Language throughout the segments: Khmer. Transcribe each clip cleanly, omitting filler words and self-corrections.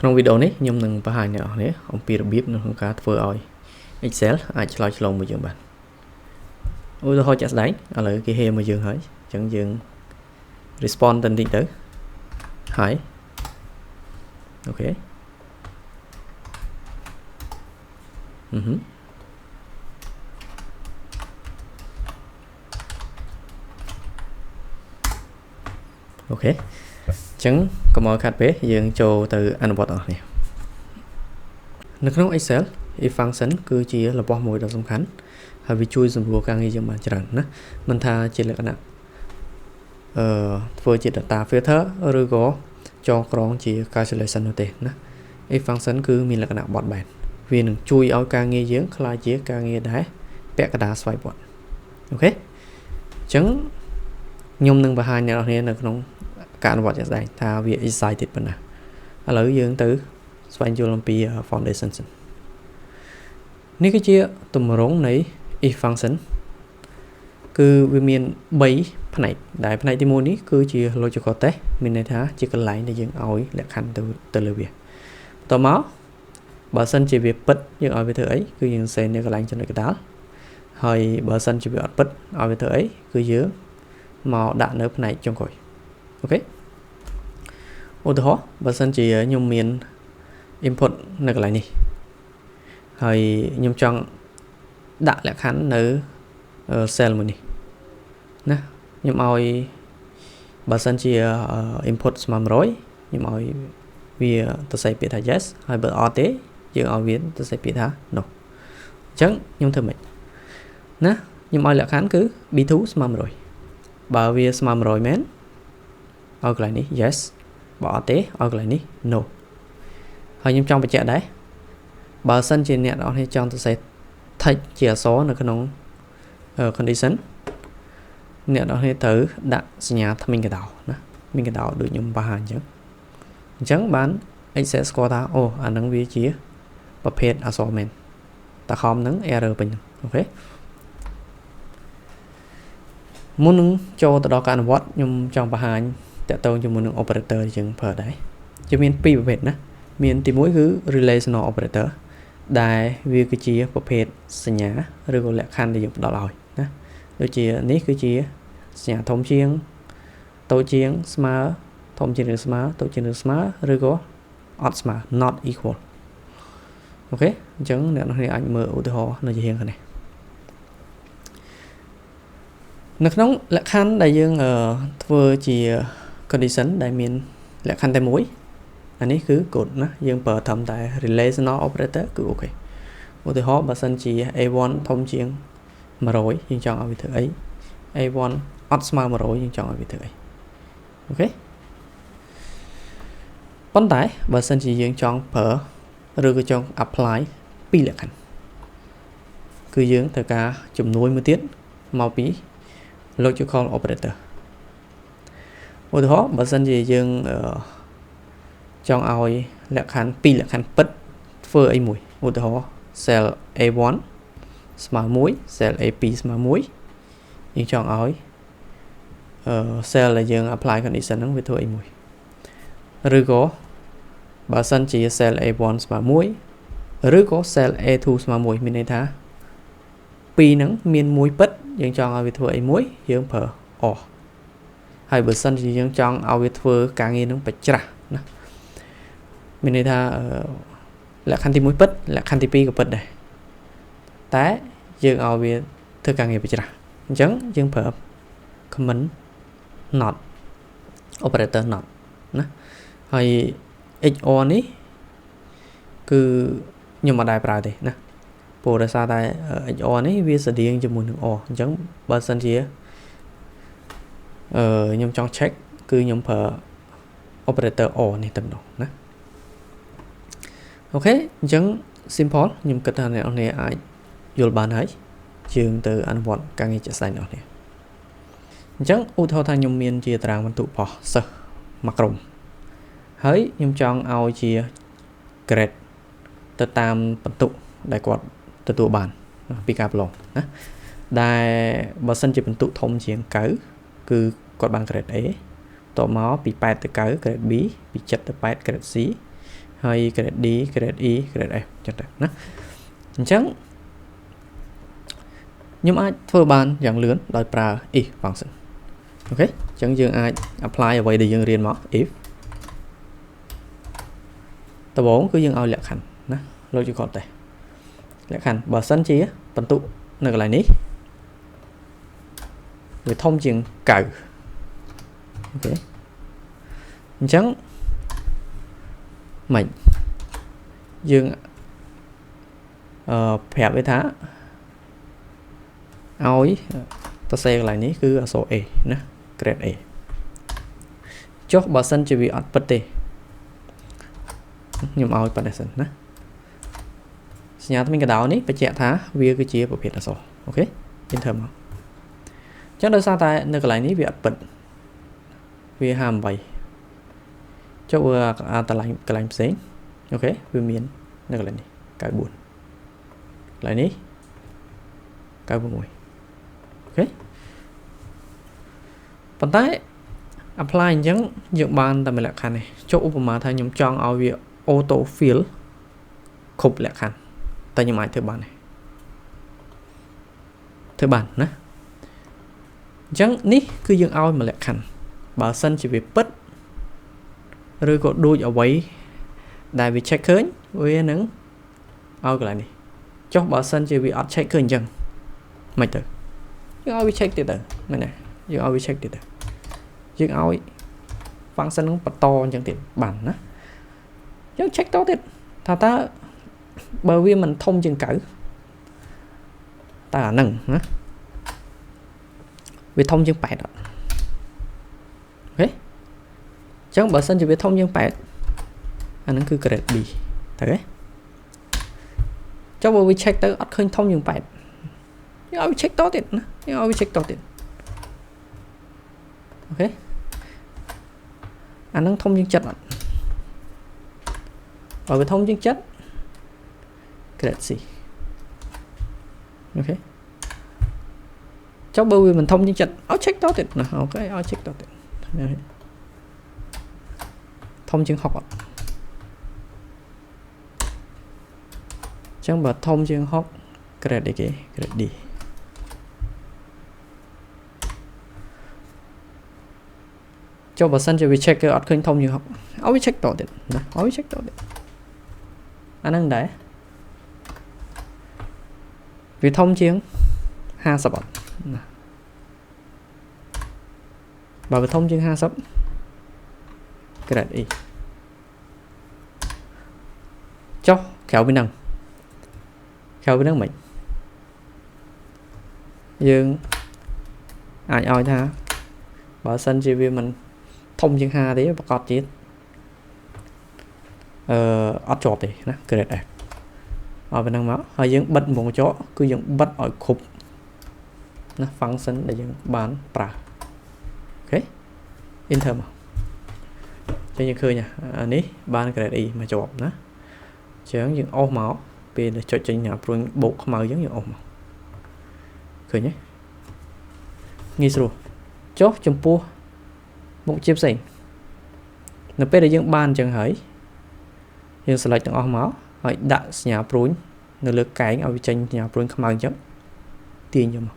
ក្នុងវីដេអូនេះខ្ញុំនឹងបង្ហាញអ្នកនរគ្នាអំពីរបៀបនៅក្នុងការធ្វើឲ្យ Excel អាចឆ្លើយឆ្លងមកយើងបានឧទាហរណ៍ជាក់ស្ដែងឥឡូវគេហេមកយើងហើយអញ្ចឹងយើង respond ទៅបន្តិចទៅហើយអូខេអូខេអញ្ចឹងកុំឲ្យខាត់ពេកយើងចូលទៅអនុវត្តអស់នេះនៅក្នុង Excel if function គឺជារបស់មួយដ៏សំខាន់ហើយវាជួយសម្រួលការងារយើងបានច្រើនណាមិនថាជាលក្ខណៈធ្វើជា data filter ឬក៏ចងក្រងជា calculation នោះទេណា if function គឺមានលក្ខណៈបត់បែនវានឹងជួយឲ្យការងារយើងក្លាយជាការងារដែលពាក់កណ្ដាលស្វ័យប្រវត្តិអូខេអញ្ចឹងខ្ញុំនឹងបង្ហាញអ្នកនរគ្នានៅក្នុងការអនុវត្តជាក់ស្ដែងថាវា excited ប៉ុណ្ណាឥឡូវយើងទៅស្វែងយល់អំពី foundation សិននេះគឺជាទម្រង់នៃ if function គឺវាមាន3ផ្នែកដែលផ្នែកទី1នេះគឺជា logical test មានន័យថាជាកន្លែងដែលយើងឲ្យលក្ខខណ្ឌទៅលើវាបន្តមកបើសិនជាវាពិតយើងឲ្យវាធ្វើអីគឺយើងសេនៅកន្លែងចំណុចកណ្ដាលហើយបើសិនជាវាអត់ពិតឲ្យវាធ្វើអីគឺយើងមកដាក់នៅផ្នែកចុងក្រោយអូខេឧទាហរណ៍បើសិនជាខ្ញុំមាន input នៅកន្លែងនេះហើយខ្ញុំចង់ដាក់លក្ខខណ្ឌនៅ cell មួយនេះណាខ្ញុំឲ្យបើសិនជា input ស្មើ100ខ្ញុំឲ្យវាទៅសេពាក្យថា yes ហើយបើអត់ទេយើងឲ្យវាទៅសេពាក្យថា no អញ្ចឹងខ្ញុំធ្វើម៉េចណាខ្ញុំឲ្យលក្ខខណ្ឌគឺ b2 ស្មើ100បើវាស្មើ100មែនឲ្យកន្លែងនេះ yes បើអត់ទេឲ្យកន្លែងនេះ no ហើយខ្ញុំចង់បញ្ជាក់ដែរបើសិនជាអ្នកនរគ្នាចង់ទៅសេ text ជាអក្សរនៅក្នុង condition អ្នកនរគ្នាត្រូវដាក់សញ្ញាថ្មីកដោណាមានកដោដូចខ្ញុំបង្ហាញអញ្ចឹងបាន Excel ស្គាល់ថាអូអានឹងវាជាប្រភេទអក្សរមែនតែខំនឹង error ពេញអូខេមុននឹងចូលទៅដល់ការអនុវត្តខ្ញុំចង់បង្ហាញតកតងជាមួយនឹង operator យើងប្រើដែរជាមាន2ប្រភេទណាមានទី1គឺ relational operator ដែលវាគឺជាប្រភេទសញ្ញាឬក៏លក្ខខណ្ឌដែលយើងផ្ដល់ឲ្យណាដូចជានេះគឺជាសញ្ញាធំជាងតូចជាងស្មើធំជាងឬស្មើតូចជាងឬស្មើឬក៏អត់ស្មើ not equal អូខេអញ្ចឹងអ្នកនរអាចមើលឧទាហរណ៍នៅជារៀងខាងនេះនៅក្នុងលក្ខខណ្ឌដែលយើងធ្វើជា condition ដែលមានលក្ខខណ្ឌតែមួយអានេះគឺ good ណាយើងប្រើត្រឹមតែ relational operator គឺអូខេឧទាហរណ៍បើសិនជា A1 ធំជាង100យើងចង់ឲ្យវាធ្វើអី A1 អត់ស្មើ100យើងចង់ឲ្យវាធ្វើអីអូខេប៉ុន្តែបើសិនជាយើងចង់ប្រើឬក៏ចង់ apply ពីរលក្ខខណ្ឌគឺយើងត្រូវការជំនួយមួយទៀតមកពី logical operator ឧទាហរណ៍បើសិនជាយើងចង់ឲ្យលក្ខខណ្ឌពីរលក្ខខណ្ឌពិតធ្វើអីមួយឧទាហរណ៍ cell A1 ស្មើ1 cell A2 ស្មើ1យើងចង់ឲ្យcell ដែលយើង apply condition ហ្នឹងវាធ្វើអីមួយឬក៏បើសិនជា cell A1 ស្មើ1ឬក៏ cell A2 ស្មើ1មានន័យថាពីរហ្នឹងមានមួយពិតយើងចង់ឲ្យវាធ្វើអីមួយយើងប្រើ or ហើយបើសិនជាយើងចង់ឲ្យវាធ្វើការងារហ្នឹងបច្ច្រាស់ណាមានន័យថាលក្ខខណ្ឌទី1ពិតលក្ខខណ្ឌទី2ក៏ពិតដែរតែយើងឲ្យវាធ្វើការងារបច្ច្រាស់អញ្ចឹងយើងប្រើ comment not operator not ណាហើយ XOR នេះគឺខ្ញុំមិនដែរប្រើទេណាព្រោះដោយសារតែ XOR នេះវាស្រដៀងជាមួយនឹង OR អញ្ចឹងបើសិនជាខ្ញុំចង់ check គឺខ្ញុំប្រើ operator OR នេះតែម្ដងណាអូខេអញ្ចឹង simple ខ្ញុំគិតថាអ្នកនរគ្នាអាចយល់បានហើយយើងទៅអនុវត្តការងារជាក់ស្ដែងអ្នកនរគ្នាអញ្ចឹងឧទាហរណ៍ថាខ្ញុំមានជាតារាងបន្ទុករបស់សិស្សមួយក្រុមហើយខ្ញុំចង់ឲ្យជា grade ទៅតាមបន្ទុកដែលគាត់ទទួលបានពីការប្រឡងណាដែលបើសិនជាបន្ទុកធំជាង9គឺគាត់បាន grade A តមកពី8ទៅ9 grade B ពី7ទៅ8 grade C hay grade D grade E grade F ចឹងទៅណាអញ្ចឹងខ្ញុំអាចធ្វើបានយ៉ាងលឿនដោយប្រើ if function អូខេអញ្ចឹងយើងអាច apply អ្វីដែលយើងរៀនមក if ដំបូងគឺយើងឲ្យលក្ខខណ្ឌណាលោកជាគាត់ទេលក្ខខណ្ឌបើសិនជាបន្ទុកនៅកន្លែងនេះវាធំជាង9អូខេអញ្ចឹងមិនយើងប្រាប់វាថាឲ្យសរសេរកន្លែងនេះគឺអក្សរ A ណា grade A ចុះបើសិនជាវាអត់ពិតទេខ្ញុំឲ្យប៉ុណ្ណេះសិនណាសញ្ញាថ្មីកដោនេះបញ្ជាក់ថាវាគឺជាប្រភេទអក្សរអូខេ enter មកអញ្ចឹងដោយសារតែនៅកន្លែងនេះវាអត់ពិតវា58ចុះវាកន្លែងផ្សេងអូខេវាមាននៅកន្លែងនេះ94កន្លែងនេះ96អូខេប៉ុន្តែ apply អញ្ចឹងយើងបានតែមួយលក្ខខណ្ឌនេះចុះឧបមាថាខ្ញុំចង់ឲ្យវា auto fill គ្រប់លក្ខខណ្ឌតែខ្ញុំអាចធ្វើបានទេធ្វើបានណាអញ្ចឹងនេះគឺយើងឲ្យមួយលក្ខខណ្ឌបើសិនជាវាពិតឬក៏ដូចអ្វីដែលវា check ឃើញវានឹងឲ្យកន្លែងនេះចុះបើសិនជាវាអត់ check ឃើញអញ្ចឹងមិនទៅយើងឲ្យវា check ទៀតទៅមែនទេយើងឲ្យវា check ទៀតទៅយើងឲ្យ function នឹងបន្តអញ្ចឹងទៀតបានណាយើង check តទៀតថាតើបើវាមិនធំជាង9តើអាហ្នឹងណាវាធំជាង8អត់អូខេអញ្ចឹងបើសិនជាវាធំជាង8អាហ្នឹងគឺ grade B ទៅទេចុះបើវា check ទៅអត់ឃើញធំជាង8យើងឲ្យវា check តទៀតណាយើងឲ្យវា check តទៀតអូខេអាហ្នឹងធំជាង7អត់បើវាធំជាង7 grade C អូខេចុះបើវាមិនធំជាង7ឲ្យ check តទៀតណាអូខេឲ្យ check តទៀតធំជាង6អត់ចឹងបើធំជាង6 grade អីគេ grade D ចុះបើសិនជាវា check គឺអត់ឃើញធំជាង6ឲ្យវា check តទៀតណាឲ្យវា check តទៀតអាហ្នឹងដែរវាធំជាង50អត់ណាបើវាធំជាង50 grade E ចុះក្រៅពីហ្នឹងមិនយើងអាចឲ្យថាបើសិនជាវាមិនធំជាង50ទេប្រកាសជាអត់ជាប់ទេណា grade F ឲ្យប៉ុណ្ណឹងមកហើយយើងបិទវងកញ្ចក់គឺយើងបិទឲ្យគ្រប់ណា function ដែលយើងបានប្រើអូខេ enter មកចឹងយើងឃើញអានេះបាន grade E មកជាប់ណាចឹងយើងអស់មកពេលដែលចុចចេញព្រួយបូកខ្មៅចឹងយើងអស់មកឃើញទេងាយស្រួលចុះចំពោះមុខជាផ្សេងនៅពេលដែលយើងបានអញ្ចឹងហើយយើង select ទាំងអស់មកហើយដាក់សញ្ញាព្រួយនៅលើកែងឲ្យវាចេញសញ្ញាព្រួយខ្មៅអញ្ចឹងទាញយកមក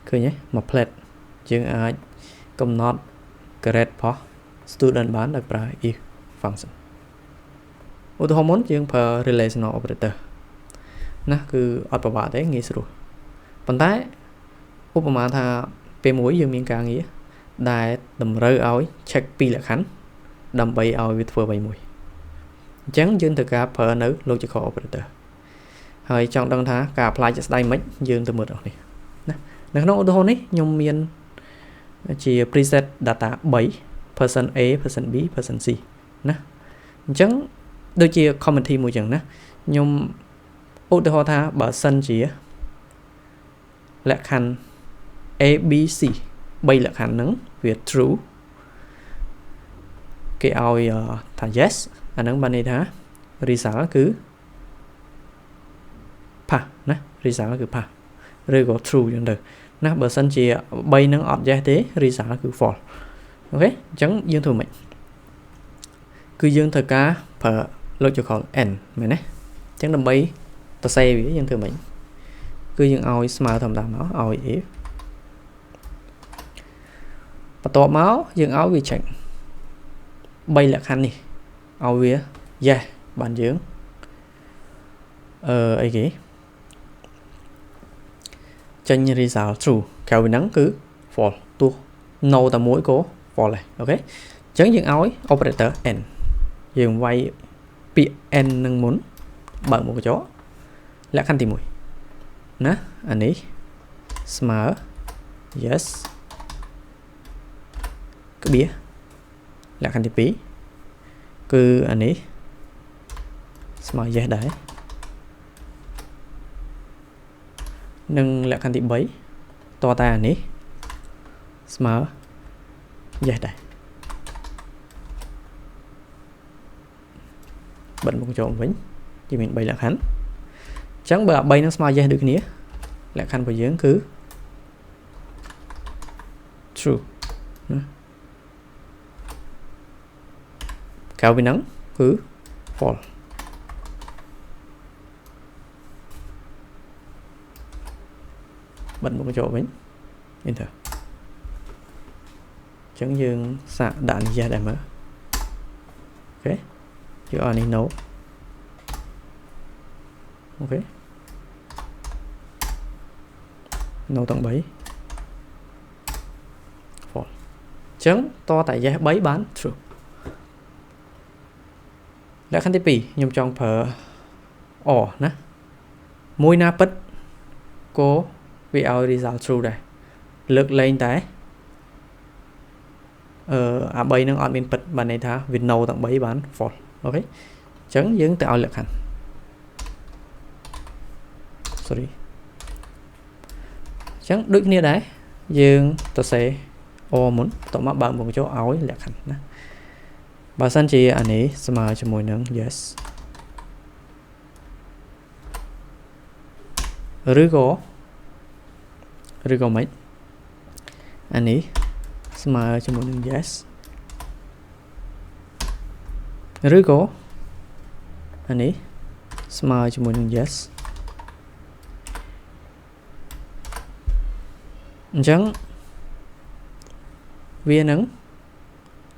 ឃើញទេមួយ plate យើងអាចកំណត់ grade របស់ student បានដោយប្រើ if function ឧទាហរណ៍មុនយើងប្រើ relational operator ណាគឺអត់ពិបាកទេងាយស្រួលប៉ុន្តែឧបមាថាពេលមួយយើងមានការងារដែលតម្រូវឲ្យ check ពីរលក្ខខណ្ឌដើម្បីឲ្យវាធ្វើអ្វីមួយអញ្ចឹងយើងត្រូវការប្រើនៅ logical operator ហើយចង់ដឹងថាការ apply ជាក់ស្ដែងមិនយើងទៅមើលនេះណានៅក្នុងឧទាហរណ៍នេះខ្ញុំមានជា preset data 3 person A person B person C ណាអញ្ចឹងដូចជា committee មួយចឹងណាខ្ញុំឧទាហរណ៍ថាបើសិនជាលក្ខខណ្ឌ A B C 3លក្ខខណ្ឌហ្នឹងវា true គេឲ្យថា yes អាហ្នឹងបានន័យថា result គឺ pass ណា result គឺ pass ឬក៏ true ចឹងទៅណាបើសិនជា3ហ្នឹងអត់ yes ទេ result គឺ false អូខេអញ្ចឹងយើងធ្វើម៉េច cứ dương thời cá phở logical n mày nè chẳng đâm bay ta xe với dương thử mình cứ dương ao smart thầm đàm máu ao if và to máu dương áo vì chạnh bay lạc hành đi ao vía yeah bàn dưỡng ấy kì chân result true kéo với nắng cứ for tu nâu ta mũi cố for này ok chấn dương áo operator n dương quay bị n nâng muốn bởi một cái chó lạc hành tìm mùi nè anh ấy smart yes cái bia lạc hành tìm bí cứ anh ấy smart yes đấy nâng lạc hành tìm bấy to ta anh ấy smart yes đấy bận một chỗ vĩnh chỉ mình bay lạc hành chẳng bờ bay nó smart yes được nghĩa lạc hành vào dưỡng cứ true cao với nắng cứ fall bận một cái chỗ vĩnh enter chẳng dương xạ đạn ra đại mở ok chứ anh ấy nấu ok nấu tầng 7 fall chấn to tại giá bấy bán true đã khăn tiếp bì nhầm trong phở ổ nè môi na bích cố vì ao result true đây lực lên tới bay nó on bên bích bàn này thả việt nâu tặng 7 bán fall ok chấn dưỡng tạo lực hành sorry chấn được như đấy dương ta sẽ muốn tụi mắt bạn một chỗ áo lạc hành nè bà sân chị anh ấy smart cho mùi nâng yes rưỡi gỗ mấy anh ấy smart cho mùi nâng yes rưỡi gỗ anh ấy smart cho mùi nâng yes chẳng viên nâng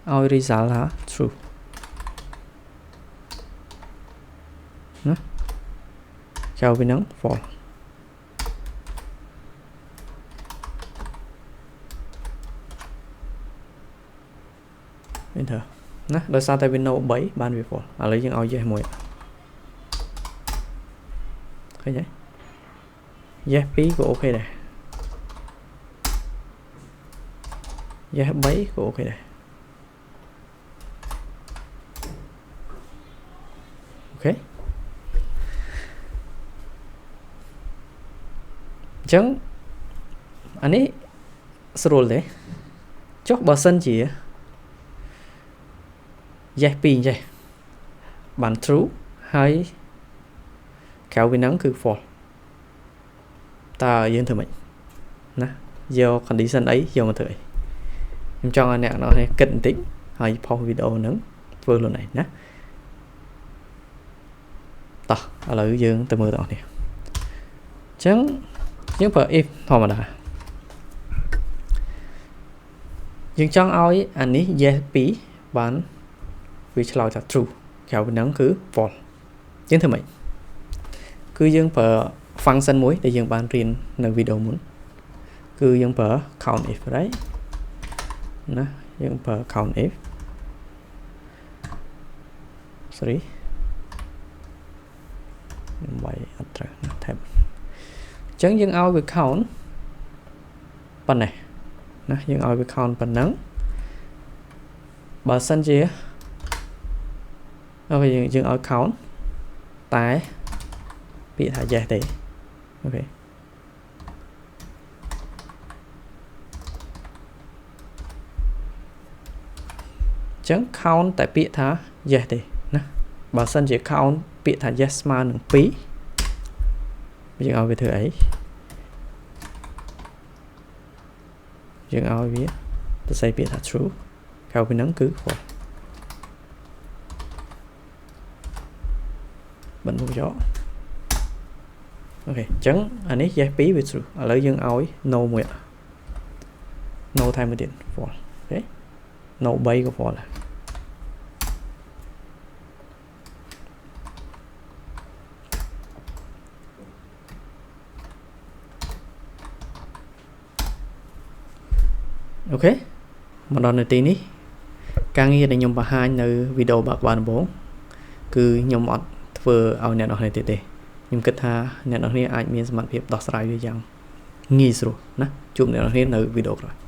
ao result là true nè chào viên nâng fall enter nè đôi sao tại viên nâu 7 ban vì fall lấy những ao dây mùi thấy nhé yeah phí của ok này yeah 7 của ok này ok chẳng anh ấy scroll đấy chốt bà sân chỉ yeah pin vậy bản true hay kéo với nắng cứ fall ta yên thử mình nè do condition ấy do mà thử em cho anh em nó hay kinh tính hay pause video nắng vừa luôn này nhé ta là dương từ mưa đó nè chẳng những phần if thôi mà đã dương trong oi anh ấy yes bí bán vì là true kéo với nắng cứ fall chính thử mình cứ dương phần function muối để dương bán riêng nơi video muốn cứ dương phần count if đấy nè dương phần count if sorry vậy thêm chẳng dương ao về count phần này nè dương ao về count phần nắng bà sân chia ok dương ao count tái bị thả dài thì ok chẳng count tại bị thả dài thì nè bà sân chỉ count bị thả yes mà nâng phí bây giờ về thứ ấy dương ao viết tôi xây bị thả true cao với nắng cứ khỏi បិទមុខចោលអូខេអញ្ចឹងអានេះ yes 2 វា true ឥឡូវយើងឲ្យ no មួយ no ថែមមួយទៀត false អូខេ no 3ក៏ false ដែរអូខេមកដល់នាទីនេះការងារដែលខ្ញុំបង្ហាញនៅវីដេអូបើកបានដំបូងគឺខ្ញុំអត់ធ្វើឲ្យអ្នកនរគ្នាទៀតទេខ្ញុំគិតថាអ្នកនរគ្នាអាចមានសមត្ថភាពដោះស្រាយវាយ៉ាងងាយស្រួលណាជួបអ្នកនរគ្នានៅវីដេអូក្រោយ